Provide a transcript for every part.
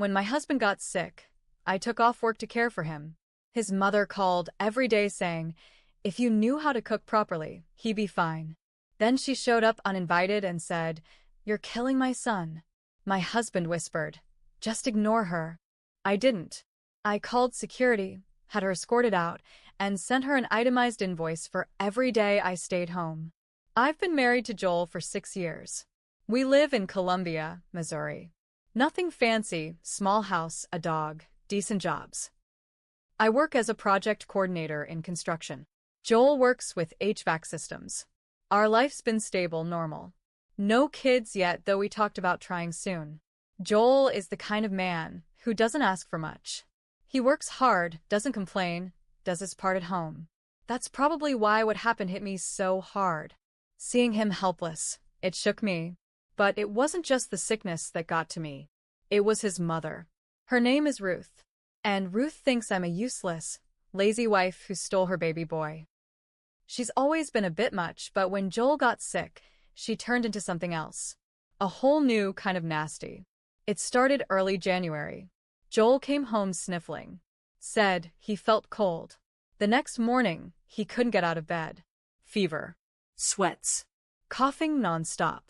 When my husband got sick, I took off work to care for him. His mother called every day saying, if you knew how to cook properly, he'd be fine. Then she showed up uninvited and said, you're killing my son. My husband whispered, just ignore her. I didn't. I called security, had her escorted out, and sent her an itemized invoice for every day I stayed home. I've been married to Joel for 6 years. We live in Columbia, Missouri. Nothing fancy, small house, a dog, decent jobs. I work as a project coordinator in construction. Joel works with HVAC systems. Our life's been stable, normal. No kids yet, though we talked about trying soon. Joel is the kind of man who doesn't ask for much. He works hard, doesn't complain, does his part at home. That's probably why what happened hit me so hard. Seeing him helpless, it shook me. But it wasn't just the sickness that got to me. It was his mother. Her name is Ruth. And Ruth thinks I'm a useless, lazy wife who stole her baby boy. She's always been a bit much, but when Joel got sick, she turned into something else. A whole new kind of nasty. It started early January. Joel came home sniffling. Said he felt cold. The next morning, he couldn't get out of bed. Fever. Sweats. Coughing nonstop.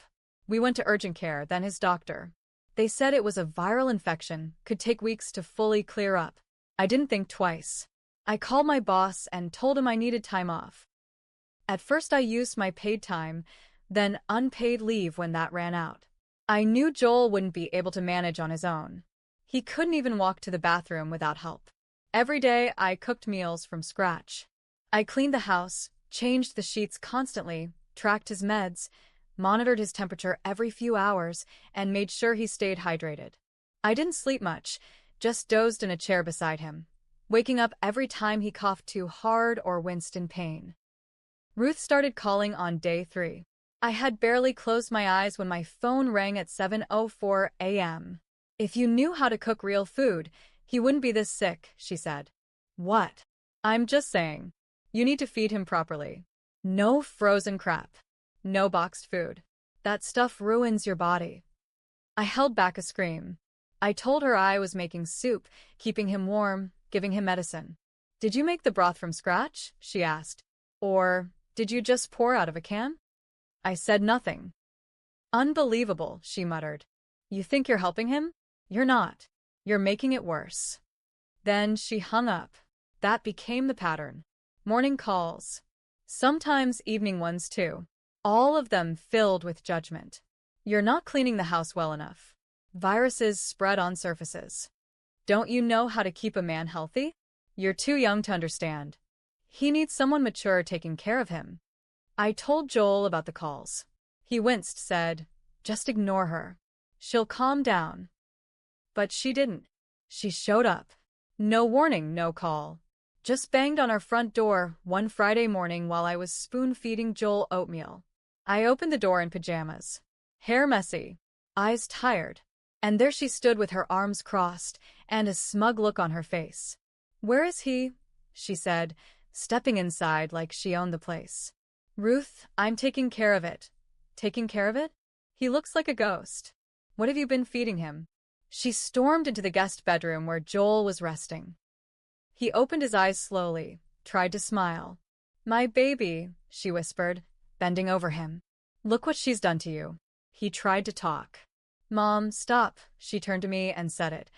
We went to urgent care, then his doctor. They said it was a viral infection, could take weeks to fully clear up. I didn't think twice. I called my boss and told him I needed time off. At first I used my paid time, then unpaid leave when that ran out. I knew Joel wouldn't be able to manage on his own. He couldn't even walk to the bathroom without help. Every day I cooked meals from scratch. I cleaned the house, changed the sheets constantly, tracked his meds, monitored his temperature every few hours, and made sure he stayed hydrated. I didn't sleep much, just dozed in a chair beside him, waking up every time he coughed too hard or winced in pain. Ruth started calling on day 3. I had barely closed my eyes when my phone rang at 7:04 a.m. If you knew how to cook real food, he wouldn't be this sick, she said. What? I'm just saying. You need to feed him properly. No frozen crap. No boxed food. That stuff ruins your body. I held back a scream. I told her I was making soup, keeping him warm, giving him medicine. Did you make the broth from scratch? She asked. Or did you just pour out of a can? I said nothing. Unbelievable, she muttered. You think you're helping him? You're not. You're making it worse. Then she hung up. That became the pattern. Morning calls. Sometimes evening ones too. All of them filled with judgment. You're not cleaning the house well enough. Viruses spread on surfaces. Don't you know how to keep a man healthy? You're too young to understand. He needs someone mature taking care of him. I told Joel about the calls. He winced, said, just ignore her. She'll calm down. But she didn't. She showed up. No warning, no call. Just banged on our front door one Friday morning while I was spoon-feeding Joel oatmeal. I opened the door in pajamas. Hair messy. Eyes tired. And there she stood with her arms crossed and a smug look on her face. Where is he? She said, stepping inside like she owned the place. Ruth, I'm taking care of it. Taking care of it? He looks like a ghost. What have you been feeding him? She stormed into the guest bedroom where Joel was resting. He opened his eyes slowly, tried to smile. My baby, she whispered, bending over him. Look what she's done to you. He tried to talk. Mom, stop, she turned to me and said it.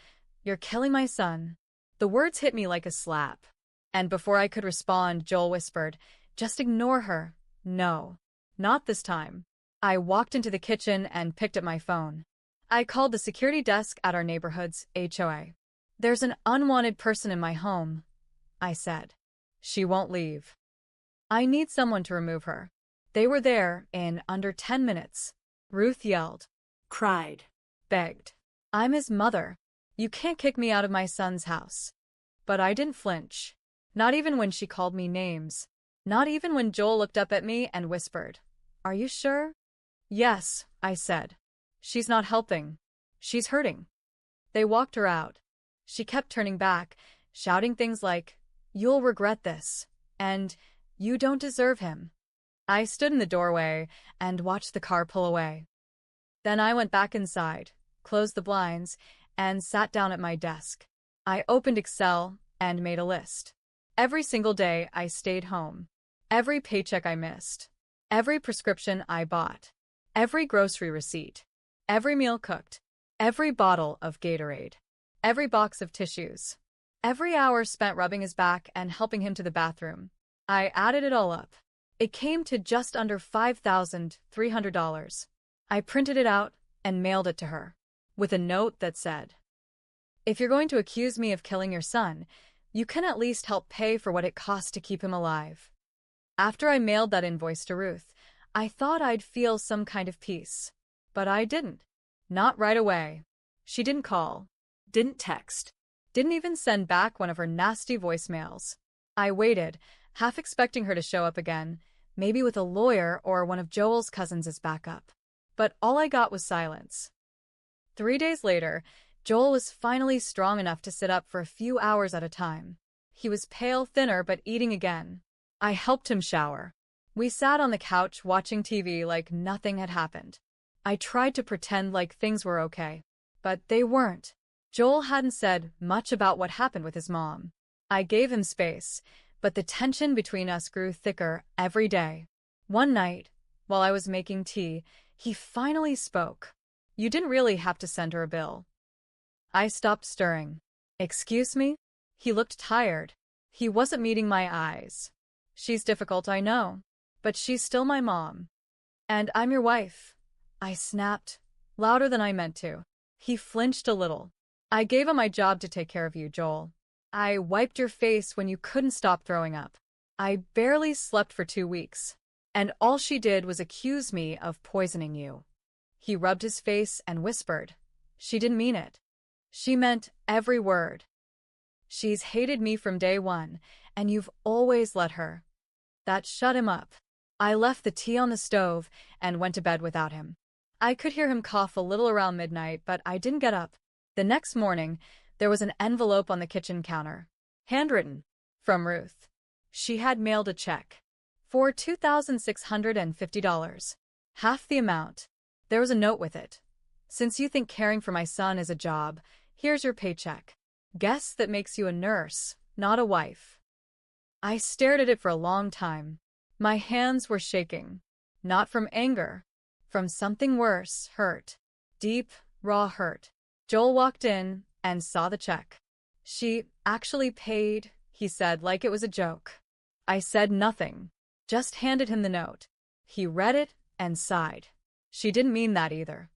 You're killing my son. The words hit me like a slap. And before I could respond, Joel whispered, just ignore her. No, not this time. I walked into the kitchen and picked up my phone. I called the security desk at our neighborhood's HOA. There's an unwanted person in my home, I said. She won't leave. I need someone to remove her. They were there in under 10 minutes. Ruth yelled, cried, begged. I'm his mother. You can't kick me out of my son's house. But I didn't flinch. Not even when she called me names. Not even when Joel looked up at me and whispered, Are you sure? Yes, I said. She's not helping. She's hurting. They walked her out. She kept turning back, shouting things like, You'll regret this, and you don't deserve him. I stood in the doorway and watched the car pull away. Then I went back inside, closed the blinds, and sat down at my desk. I opened Excel and made a list. Every single day I stayed home. Every paycheck I missed. Every prescription I bought. Every grocery receipt. Every meal cooked. Every bottle of Gatorade. Every box of tissues. Every hour spent rubbing his back and helping him to the bathroom. I added it all up. It came to just under $5,300. I printed it out and mailed it to her, with a note that said, "If you're going to accuse me of killing your son, you can at least help pay for what it costs to keep him alive." After I mailed that invoice to Ruth, I thought I'd feel some kind of peace. But I didn't. Not right away. She didn't call, didn't text, didn't even send back one of her nasty voicemails. I waited, half expecting her to show up again, maybe with a lawyer or one of Joel's cousins as backup. But all I got was silence. 3 days later, Joel was finally strong enough to sit up for a few hours at a time. He was pale, thinner, but eating again. I helped him shower. We sat on the couch watching TV like nothing had happened. I tried to pretend like things were okay, but they weren't. Joel hadn't said much about what happened with his mom. I gave him space, but the tension between us grew thicker every day. One night, while I was making tea, he finally spoke. "You didn't really have to send her a bill." I stopped stirring. "Excuse me?" He looked tired. He wasn't meeting my eyes. "She's difficult, I know, but she's still my mom. And I'm your wife." I snapped, louder than I meant to. He flinched a little. "I gave up my job to take care of you, Joel. I wiped your face when you couldn't stop throwing up. I barely slept for 2 weeks. And all she did was accuse me of poisoning you." He rubbed his face and whispered, "She didn't mean it. She meant every word. She's hated me from day one, and you've always let her." That shut him up. I left the tea on the stove and went to bed without him. I could hear him cough a little around midnight, but I didn't get up. The next morning, there was an envelope on the kitchen counter. Handwritten. From Ruth. She had mailed a check. For $2,650. Half the amount. There was a note with it. "Since you think caring for my son is a job, here's your paycheck. Guess that makes you a nurse, not a wife." I stared at it for a long time. My hands were shaking. Not from anger. From something worse, hurt. Deep, raw hurt. Joel walked in and saw the check. "She actually paid," he said like it was a joke. I said nothing. Just handed him the note. He read it and sighed. "She didn't mean that either."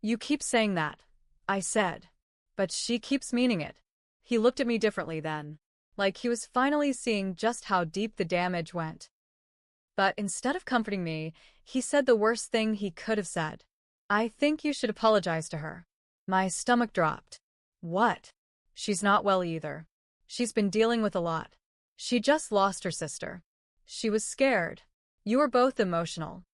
"You keep saying that," I said. "But she keeps meaning it." He looked at me differently then, like he was finally seeing just how deep the damage went. But instead of comforting me, he said the worst thing he could have said. "I think you should apologize to her." My stomach dropped. "What?" "She's not well either. She's been dealing with a lot. She just lost her sister. She was scared. You were both emotional."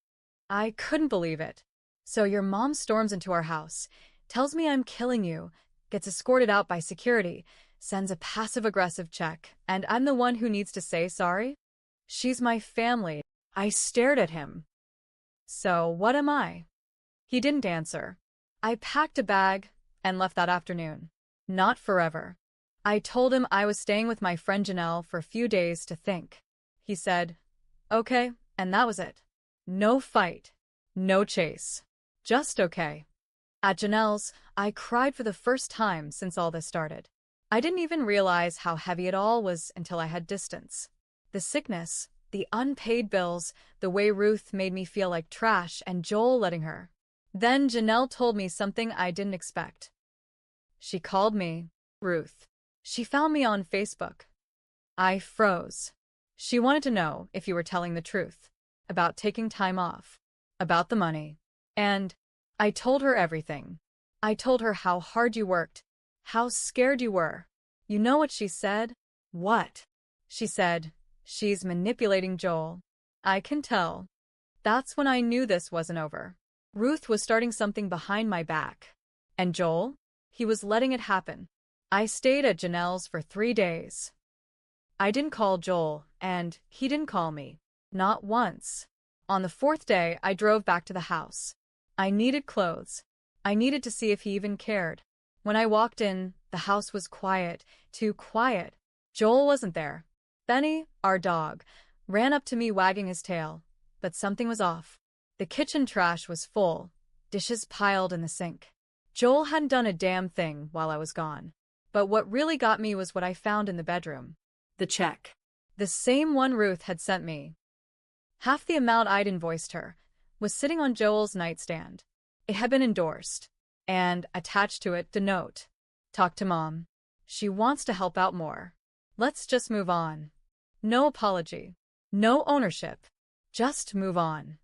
I couldn't believe it. "So your mom storms into our house, tells me I'm killing you, gets escorted out by security, sends a passive-aggressive check, and I'm the one who needs to say sorry? She's my family." I stared at him. "So what am I?" He didn't answer. I packed a bag and left that afternoon. Not forever. I told him I was staying with my friend Janelle for a few days to think. He said, "Okay," and that was it. No fight. No chase. Just okay. At Janelle's, I cried for the first time since all this started. I didn't even realize how heavy it all was until I had distance. The sickness, the unpaid bills, the way Ruth made me feel like trash, and Joel letting her. Then Janelle told me something I didn't expect. She called me Ruth. She found me on Facebook. I froze. She wanted to know if you were telling the truth. About taking time off. About the money. And I told her everything. I told her how hard you worked. How scared you were. You know what she said? What? She said, "She's manipulating Joel." I can tell. That's when I knew this wasn't over. Ruth was starting something behind my back. And Joel? He was letting it happen. I stayed at Janelle's for 3 days. I didn't call Joel, and he didn't call me. Not once. On the 4th day, I drove back to the house. I needed clothes. I needed to see if he even cared. When I walked in, the house was quiet, too quiet. Joel wasn't there. Benny, our dog, ran up to me wagging his tail, but something was off. The kitchen trash was full, dishes piled in the sink. Joel hadn't done a damn thing while I was gone. But what really got me was what I found in the bedroom. The check. The same one Ruth had sent me. Half the amount I'd invoiced her was sitting on Joel's nightstand. It had been endorsed, and attached to it the note. Talk to Mom. She wants to help out more. Let's just move on. No apology. No ownership. Just move on.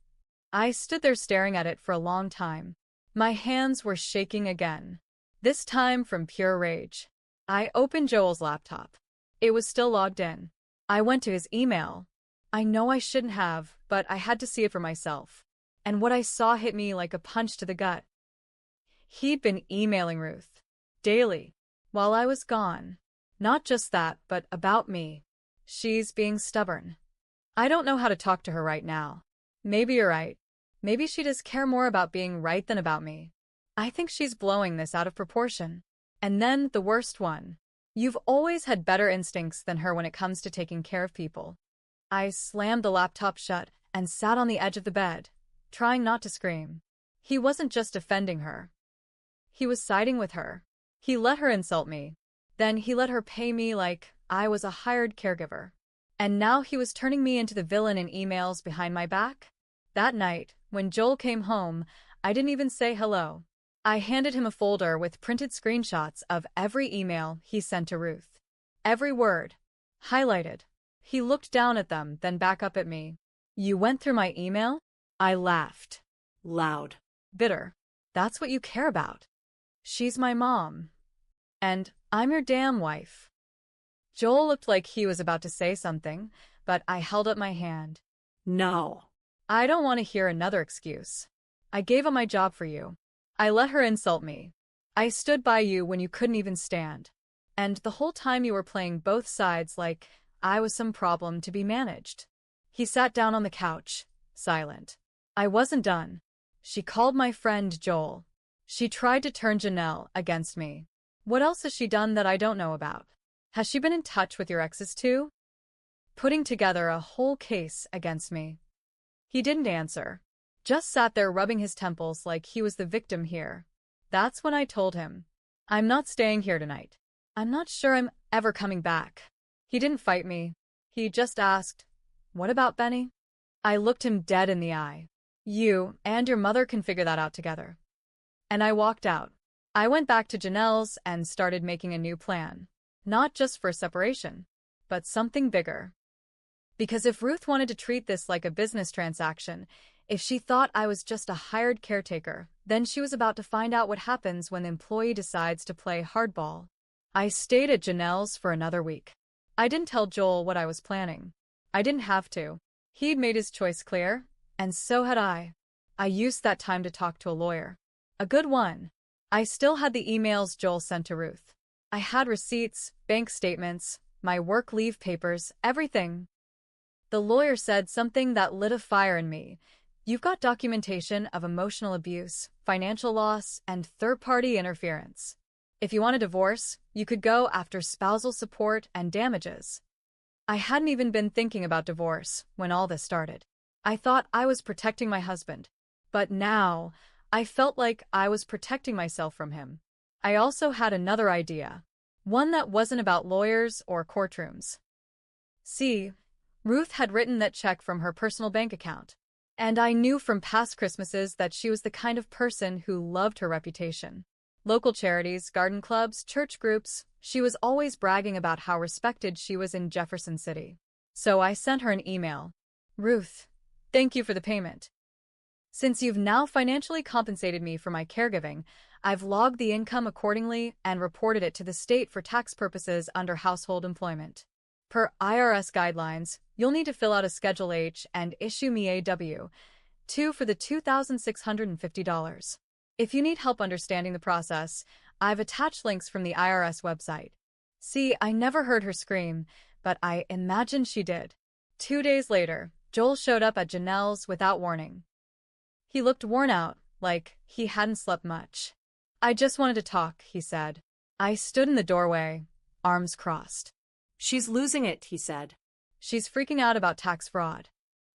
I stood there staring at it for a long time. My hands were shaking again. This time from pure rage. I opened Joel's laptop. It was still logged in. I went to his email. I know I shouldn't have, but I had to see it for myself. And what I saw hit me like a punch to the gut. He'd been emailing Ruth. Daily. While I was gone. Not just that, but about me. She's being stubborn. I don't know how to talk to her right now. Maybe you're right. Maybe she does care more about being right than about me. I think she's blowing this out of proportion. And then the worst one. You've always had better instincts than her when it comes to taking care of people. I slammed the laptop shut and sat on the edge of the bed, trying not to scream. He wasn't just defending her. He was siding with her. He let her insult me. Then he let her pay me like I was a hired caregiver. And now he was turning me into the villain in emails behind my back? That night, when Joel came home, I didn't even say hello. I handed him a folder with printed screenshots of every email he sent to Ruth. Every word. Highlighted. He looked down at them, then back up at me. You went through my email? I laughed. Loud. Bitter. That's what you care about. She's my mom. And I'm your damn wife. Joel looked like he was about to say something, but I held up my hand. No. I don't want to hear another excuse. I gave up my job for you. I let her insult me. I stood by you when you couldn't even stand. And the whole time you were playing both sides like I was some problem to be managed. He sat down on the couch, silent. I wasn't done. She called my friend Joel. She tried to turn Janelle against me. What else has she done that I don't know about? Has she been in touch with your exes too? Putting together a whole case against me. He didn't answer. Just sat there rubbing his temples like he was the victim here. That's when I told him. I'm not staying here tonight. I'm not sure I'm ever coming back. He didn't fight me. He just asked, what about Benny? I looked him dead in the eye. You and your mother can figure that out together. And I walked out. I went back to Janelle's and started making a new plan. Not just for separation, but something bigger. Because if Ruth wanted to treat this like a business transaction, if she thought I was just a hired caretaker, then she was about to find out what happens when the employee decides to play hardball. I stayed at Janelle's for another week. I didn't tell Joel what I was planning. I didn't have to. He'd made his choice clear, and so had I. I used that time to talk to a lawyer. A good one. I still had the emails Joel sent to Ruth. I had receipts, bank statements, my work leave papers, everything. The lawyer said something that lit a fire in me. You've got documentation of emotional abuse, financial loss, and third-party interference. If you want a divorce, you could go after spousal support and damages. I hadn't even been thinking about divorce when all this started. I thought I was protecting my husband. But now, I felt like I was protecting myself from him. I also had another idea. One that wasn't about lawyers or courtrooms. See, Ruth had written that check from her personal bank account. And I knew from past Christmases that she was the kind of person who loved her reputation. Local charities, garden clubs, church groups, she was always bragging about how respected she was in Jefferson City. So I sent her an email. Ruth, thank you for the payment. Since you've now financially compensated me for my caregiving, I've logged the income accordingly and reported it to the state for tax purposes under household employment. Per IRS guidelines, you'll need to fill out a Schedule H and issue me a W-2 for the $2,650. If you need help understanding the process, I've attached links from the IRS website. See, I never heard her scream, but I imagine she did. 2 days later, Joel showed up at Janelle's without warning. He looked worn out, like he hadn't slept much. I just wanted to talk, he said. I stood in the doorway, arms crossed. She's losing it, he said. She's freaking out about tax fraud.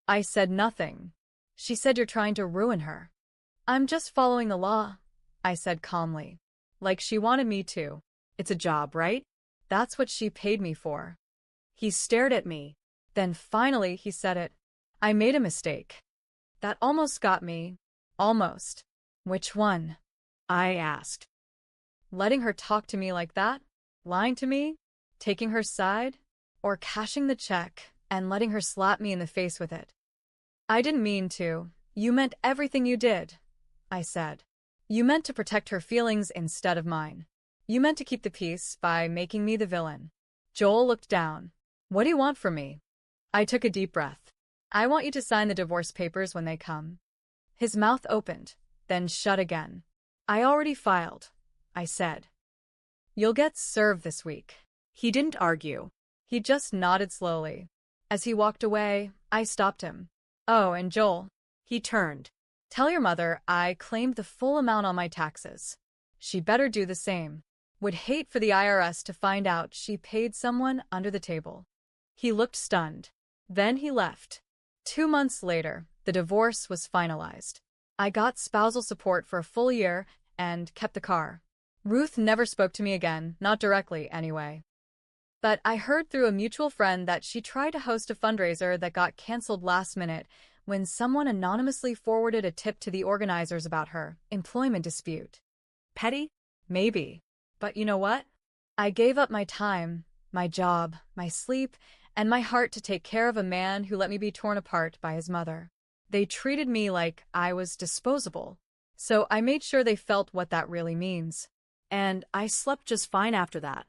I said nothing. She said you're trying to ruin her. I'm just following the law, I said calmly. Like she wanted me to. It's a job, right? That's what she paid me for. He stared at me. Then finally he said it. I made a mistake. That almost got me. Almost. Which one? I asked. Letting her talk to me like that? Lying to me? Taking her side? Or cashing the check and letting her slap me in the face with it? I didn't mean to. You meant everything you did, I said. You meant to protect her feelings instead of mine. You meant to keep the peace by making me the villain. Joel looked down. What do you want from me? I took a deep breath. I want you to sign the divorce papers when they come. His mouth opened, then shut again. I already filed, I said. You'll get served this week. He didn't argue. He just nodded slowly. As he walked away, I stopped him. Oh, and Joel. He turned. Tell your mother I claimed the full amount on my taxes. She better do the same. Would hate for the IRS to find out she paid someone under the table. He looked stunned. Then he left. 2 months later, the divorce was finalized. I got spousal support for a full year and kept the car. Ruth never spoke to me again, not directly anyway. But I heard through a mutual friend that she tried to host a fundraiser that got canceled last minute when someone anonymously forwarded a tip to the organizers about her employment dispute. Petty? Maybe. But you know what? I gave up my time, my job, my sleep, and my heart to take care of a man who let me be torn apart by his mother. They treated me like I was disposable. So I made sure they felt what that really means. And I slept just fine after that.